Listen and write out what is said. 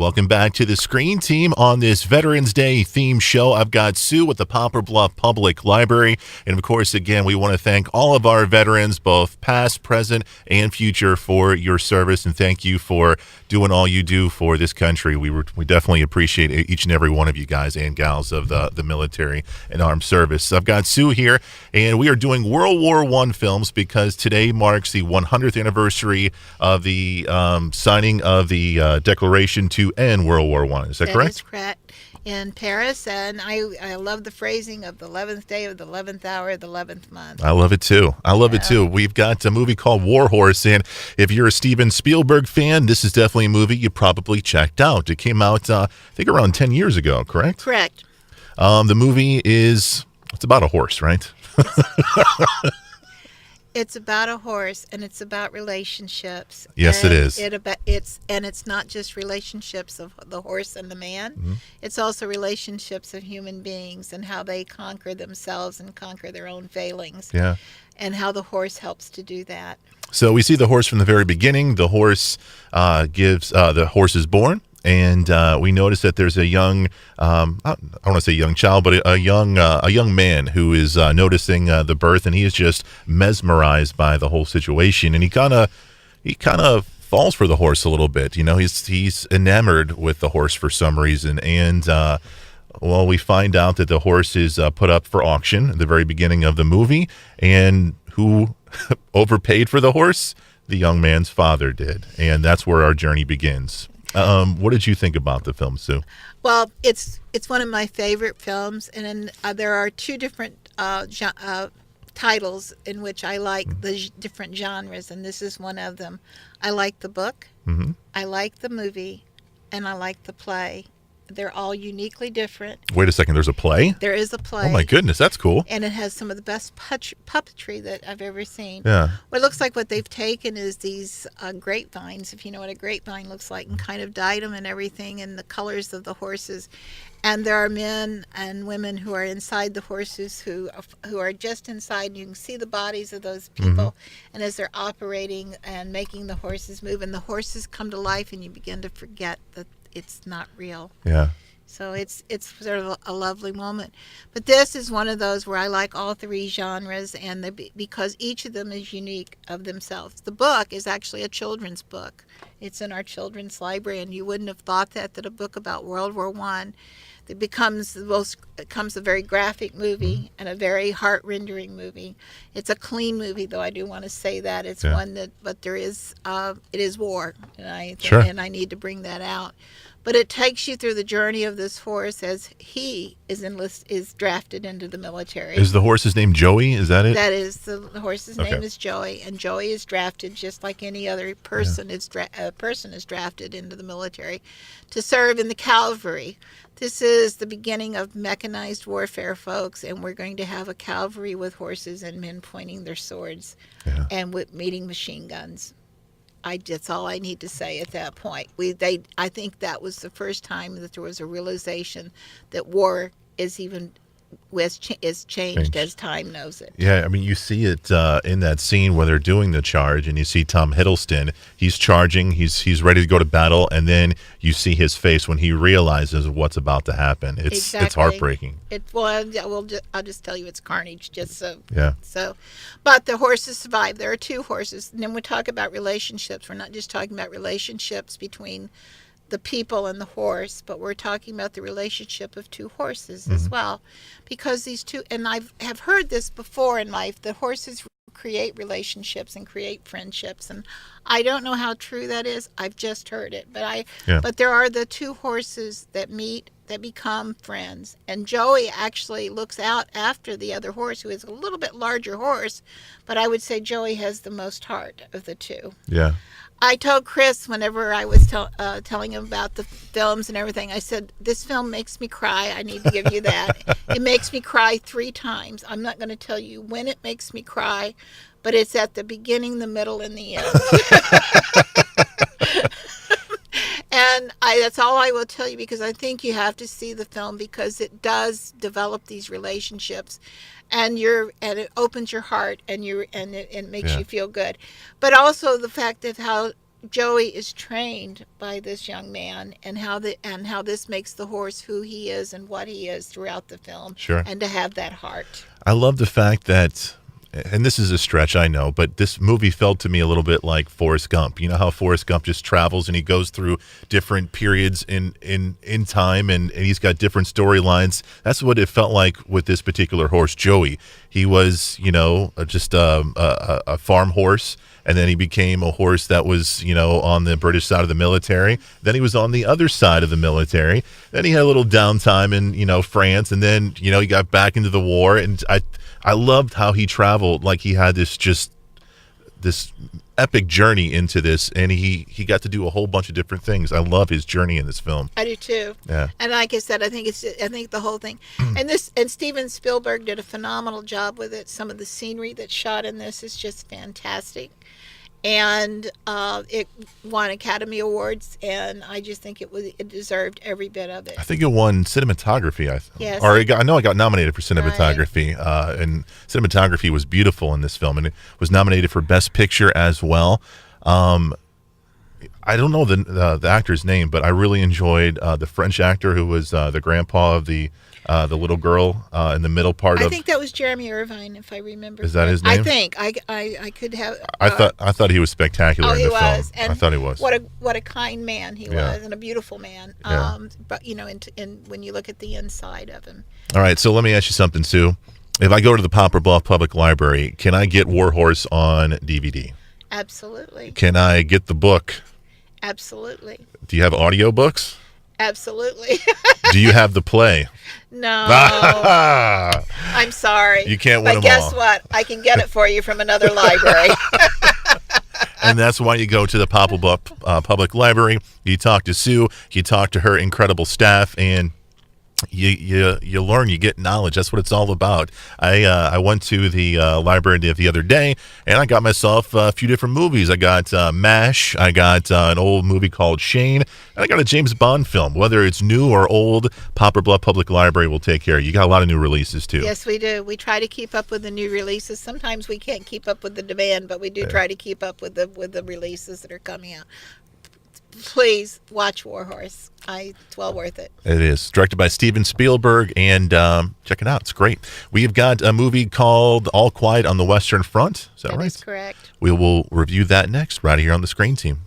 Welcome back to the Screen Team on this Veterans Day themed show. I've got Sue with the Poplar Bluff Public Library. And of course, again, we want to thank all of our veterans, both past, present, and future, for your service. And thank you for doing all you do for this country. We definitely appreciate each and every one of you guys and gals of the military and armed service. I've got Sue here, and we are doing World War I films because today marks the 100th anniversary of the signing of the Declaration to end World War I. Is that correct? That is correct. In Paris, and I love the phrasing of the 11th day of the 11th hour of the 11th month. I love it too. It too. We've got a movie called War Horse, and if you're a Steven Spielberg fan, this is definitely a movie you probably checked out. It came out, I think, around 10 years ago, correct? Correct. The movie it's about a horse, right? It's about a horse, and it's about relationships. Yes, and it is. It's not just relationships of the horse and the man. Mm-hmm. It's also relationships of human beings and how they conquer themselves and conquer their own failings. Yeah. And how the horse helps to do that. So we see the horse from the very beginning. The horse the horse is born. And we notice that there's a young, I don't want to say young child, but a young man who is noticing the birth, and he is just mesmerized by the whole situation. And he kind of falls for the horse a little bit. You know, he's enamored with the horse for some reason. And well, we find out that the horse is put up for auction at the very beginning of the movie, and who overpaid for the horse? The young man's father did, and that's where our journey begins. What did you think about the film, Sue? Well, it's one of my favorite films, and there are two different titles in which I like the different genres, and this is one of them. I like the book, I like the movie, and I like the play. They're all uniquely different. Wait a second, there's a play? There is a play. Oh my goodness, that's cool. And it has some of the best puppetry that I've ever seen. Yeah. What looks like what they've taken is these grapevines, if you know what a grapevine looks like, and kind of dyed them and everything, and the colors of the horses. And there are men and women who are inside the horses who are just inside. And you can see the bodies of those people. And as they're operating and making the horses move, and the horses come to life, and you begin to forget that it's not real. Yeah. So it's sort of a lovely moment. But this is one of those where I like all three genres, and because each of them is unique of themselves. The book is actually a children's book. It's in our children's library, and you wouldn't have thought that a book about World War I that becomes a very graphic movie and a very heart-rendering movie. It's a clean movie, though I do want to say that. It's one that, but there is, it is war, and I need to bring that out. But it takes you through the journey of this horse as he is drafted into the military. Is the horse's name Joey? Is that it? That is. The horse's name is Joey, and Joey is drafted just like any other person. A person is drafted into the military to serve in the cavalry. This is the beginning of mechanized warfare, folks, and we're going to have a cavalry with horses and men pointing their swords and meeting machine guns. That's all I need to say at that point. I think that was the first time that there was a realization that war is changed as time knows it. Yeah, I mean, you see it in that scene where they're doing the charge, and you see Tom Hiddleston. He's charging. He's ready to go to battle, and then you see his face when he realizes what's about to happen. It's heartbreaking. I'll just tell you it's carnage. Just so. Yeah. So, but the horses survive. There are two horses, and then we talk about relationships. We're not just talking about relationships between the people and the horse, but we're talking about the relationship of two horses as well, because these two, and I have heard this before in life, the horses create relationships and create friendships, and I don't know how true that is. I've just heard it, but there are the two horses that meet, that become friends, and Joey actually looks out after the other horse, who is a little bit larger horse, but I would say Joey has the most heart of the two. Yeah. I told Chris whenever I was telling him about the films and everything, I said, this film makes me cry. I need to give you that. It makes me cry 3 times. I'm not going to tell you when it makes me cry, but it's at the beginning, the middle, and the end. And that's all I will tell you, because I think you have to see the film, because it does develop these relationships, and it opens your heart, and it makes you feel good. But also the fact of how Joey is trained by this young man, and how this makes the horse who he is and what he is throughout the film. Sure. And to have that heart. I love the fact that, and this is a stretch, I know, but this movie felt to me a little bit like Forrest Gump. You know how Forrest Gump just travels and he goes through different periods in time, and he's got different storylines. That's what it felt like with this particular horse, Joey. He was, just a farm horse, and then he became a horse that was, on the British side of the military. Then he was on the other side of the military. Then he had a little downtime in, France, and then, he got back into the war. And I loved how he traveled. Like, he had this epic journey into this, and he got to do a whole bunch of different things. I love his journey in this film. I do too. Yeah. And like I said, I think the whole thing, and Steven Spielberg did a phenomenal job with it. Some of the scenery that's shot in this is just fantastic. And it won Academy Awards, and I just think it deserved every bit of it. I think it won cinematography. Yes. Or I know it got nominated for cinematography, and cinematography was beautiful in this film, and it was nominated for Best Picture as well. I don't know the actor's name, but I really enjoyed the French actor who was the grandpa of the little girl in the middle part of. I think that was Jeremy Irvine, if I remember. Is that his name? I think I could have. I thought he was spectacular in the film. Oh, he was. And I thought he was. What a kind man he was, and a beautiful man. Yeah. But when you look at the inside of him. All right, so let me ask you something, Sue. If I go to the Poplar Bluff Public Library, can I get War Horse on DVD? Absolutely. Can I get the book? Absolutely. Do you have audiobooks? Absolutely. Do you have the play? No. I'm sorry. You can't win them all. But guess what? I can get it for you from another library. And that's why you go to the Poplar Bluff Public Library. You talk to Sue. You talk to her incredible staff, and you learn, you get knowledge. That's what it's all about. I went to the library the other day, and I got myself a few different movies. I got MASH, I got an old movie called Shane, and I got a James Bond film. Whether it's new or old, Poplar Bluff Public Library will take care of you. You got a lot of new releases too. Yes, we do. We try to keep up with the new releases. Sometimes we can't keep up with the demand, but we do try to keep up with the releases that are coming out. Please watch War Horse. It's well worth it. It is. Directed by Steven Spielberg, and check it out. It's great. We've got a movie called All Quiet on the Western Front. Is that right? That is correct. We will review that next, right here on the Screen Team.